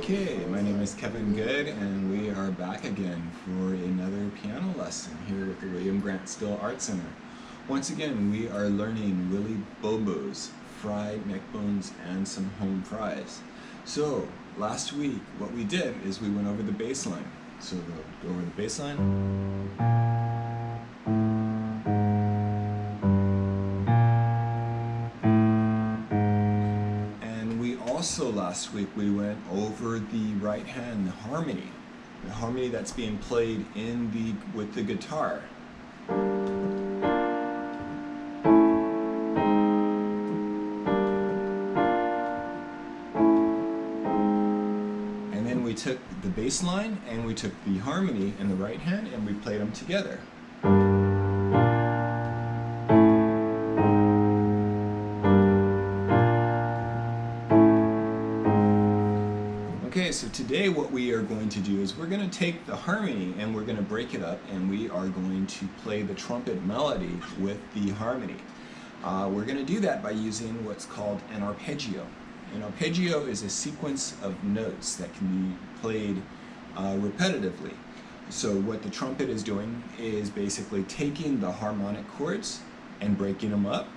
Okay, my name is Kevin Goode, and we are back again for another piano lesson here at the William Grant Still Art Center. Once again, we are learning Willie Bobo's fried neck bones and some home fries. So, last week, what we did is we went over the bass line. So, go over the bass line. Also last week we went over the right hand harmony, the harmony that's being played with the guitar. And then we took the bass line and we took the harmony in the right hand and we played them together. Okay, so today what we are going to do is we're going to take the harmony and we're going to break it up, and we are going to play the trumpet melody with the harmony. We're going to do that by using what's called an arpeggio. An arpeggio is a sequence of notes that can be played repetitively. So what the trumpet is doing is basically taking the harmonic chords and breaking them up.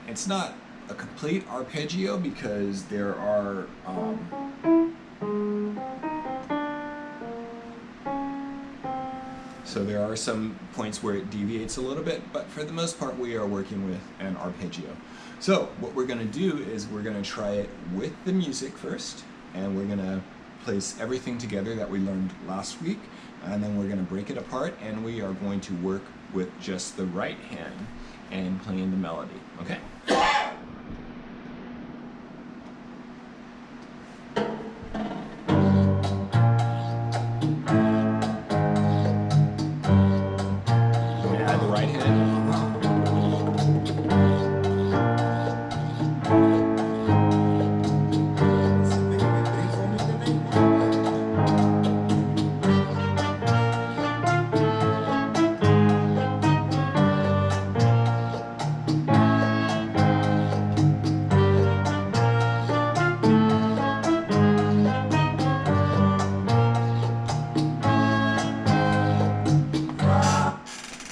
It's not a complete arpeggio because there are some points where it deviates a little bit, but for the most part we are working with an arpeggio. So what we're going to do is we're going to try it with the music first, and we're going to place everything together that we learned last week, and then we're going to break it apart and we are going to work with just the right hand and playing the melody. Okay?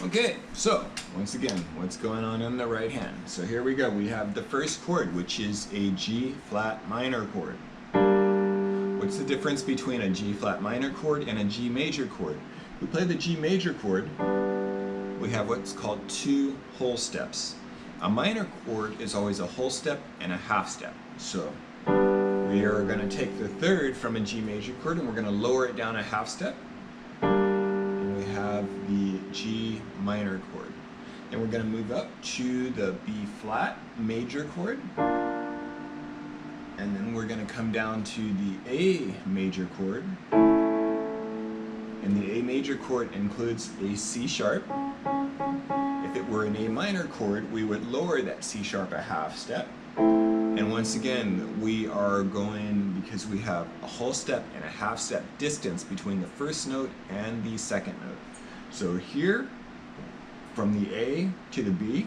Okay, so once again, what's going on in the right hand? So here we go. We have the first chord, which is a G flat minor chord. What's the difference between a G flat minor chord and a G major chord? We play the G major chord, we have what's called two whole steps. A minor chord is always a whole step and a half step. So we are going to take the third from a G major chord and we're going to lower it down a half step. Have the G minor chord. And we're going to move up to the B flat major chord. And then we're going to come down to the A major chord. And the A major chord includes a C sharp. If it were an A minor chord, we would lower that C sharp a half step. And once again, we are going, because we have a whole step and a half step distance between the first note and the second note. So here, from the A to the B,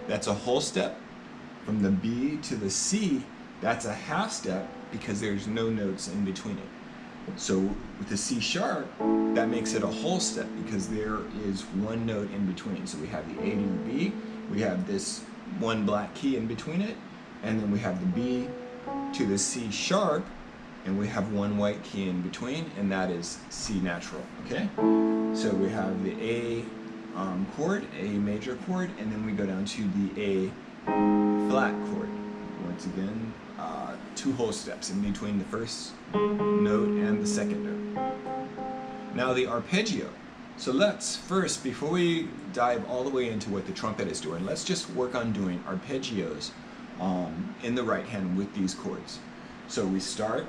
that's a whole step. From the B to the C, that's a half step because there's no notes in between it. So with the C sharp, that makes it a whole step because there is one note in between. So we have the A to the B, we have this one black key in between it, and then we have the B to the C sharp, and we have one white key in between, and that is C natural, okay? So we have the A chord, A major chord, and then we go down to the A flat chord. Once again, two whole steps in between the first note and the second note. Now the arpeggio. So let's first, before we dive all the way into what the trumpet is doing, let's just work on doing arpeggios in the right hand with these chords. So we start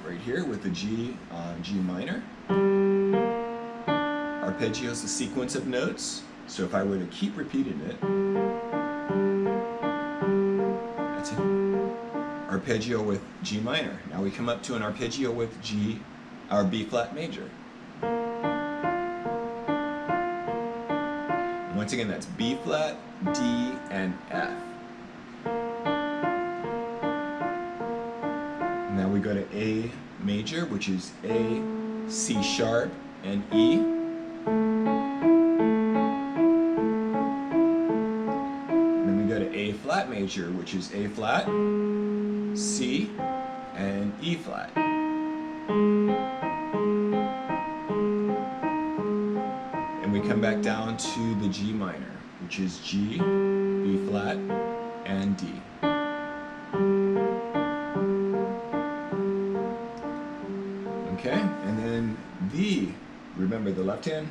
right here with the G minor. Arpeggio is a sequence of notes. So if I were to keep repeating it, that's an arpeggio with G minor. Now we come up to an arpeggio with B flat major. Once again, that's B flat, D, and F. A major, which is A, C sharp, and E. Then we go to A flat major, which is A flat, C, and E flat. And we come back down to the G minor, which is G, B flat, and D. Okay, and then the, remember the left hand?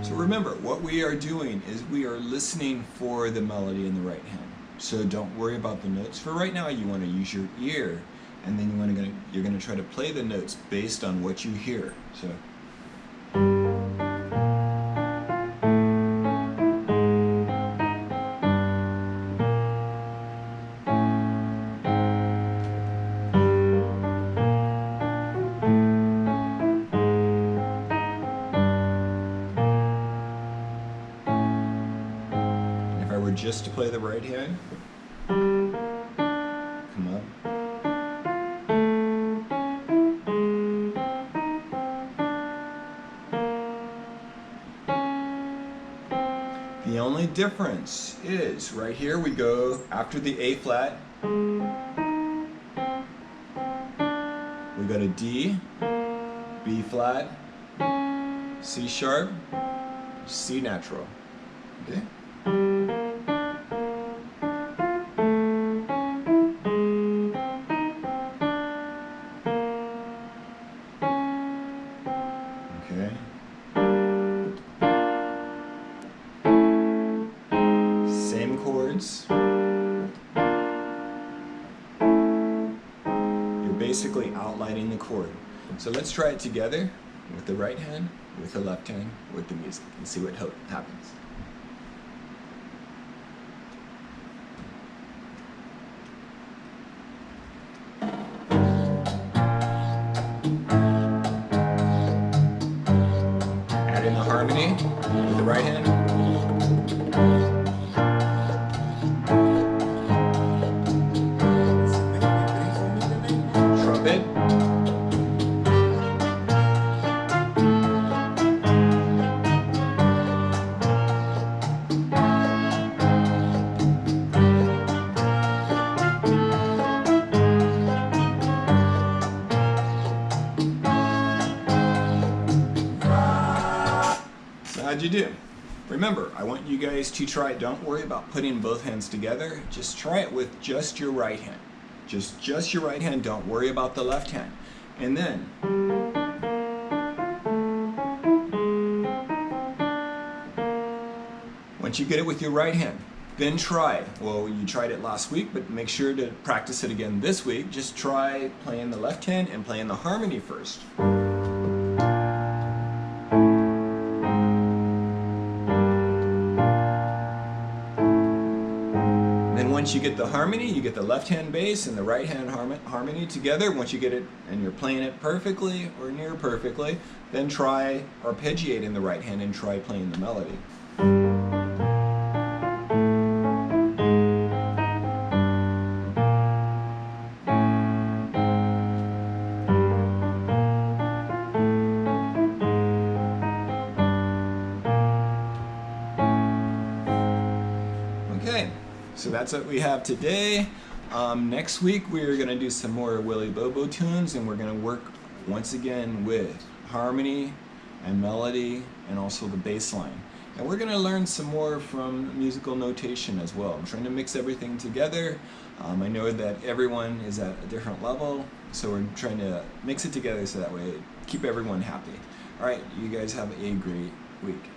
So remember, what we are doing is we are listening for the melody in the right hand. So don't worry about the notes. For right now, you want to use your ear, and then you're going to try to play the notes based on what you hear. So. Just to play the right hand, come up. The only difference is right here we go after the A flat, we go to D, B flat, C sharp, C natural. Okay? Same chords. You're basically outlining the chord. So let's try it together with the right hand, with the left hand, with the music, and see what happens. Add in the harmony with the right hand. Trumpet. So how'd you do? Remember, I want you guys to try it. Don't worry about putting both hands together. Just try it with just your right hand. Just your right hand. Don't worry about the left hand. And then once you get it with your right hand, then try. Well, you tried it last week, but make sure to practice it again this week. Just try playing the left hand and playing the harmony first. Once you get the harmony, you get the left hand bass and the right hand harmony together. Once you get it and you're playing it perfectly or near perfectly, then try arpeggiating the right hand and try playing the melody. Okay. So that's what we have today. Next week we're going to do some more Willy Bobo tunes, and we're going to work once again with harmony and melody and also the bass line. And we're going to learn some more from musical notation as well. I'm trying to mix everything together. I know that everyone is at a different level, so we're trying to mix it together so that way keep everyone happy. Alright, you guys have a great week.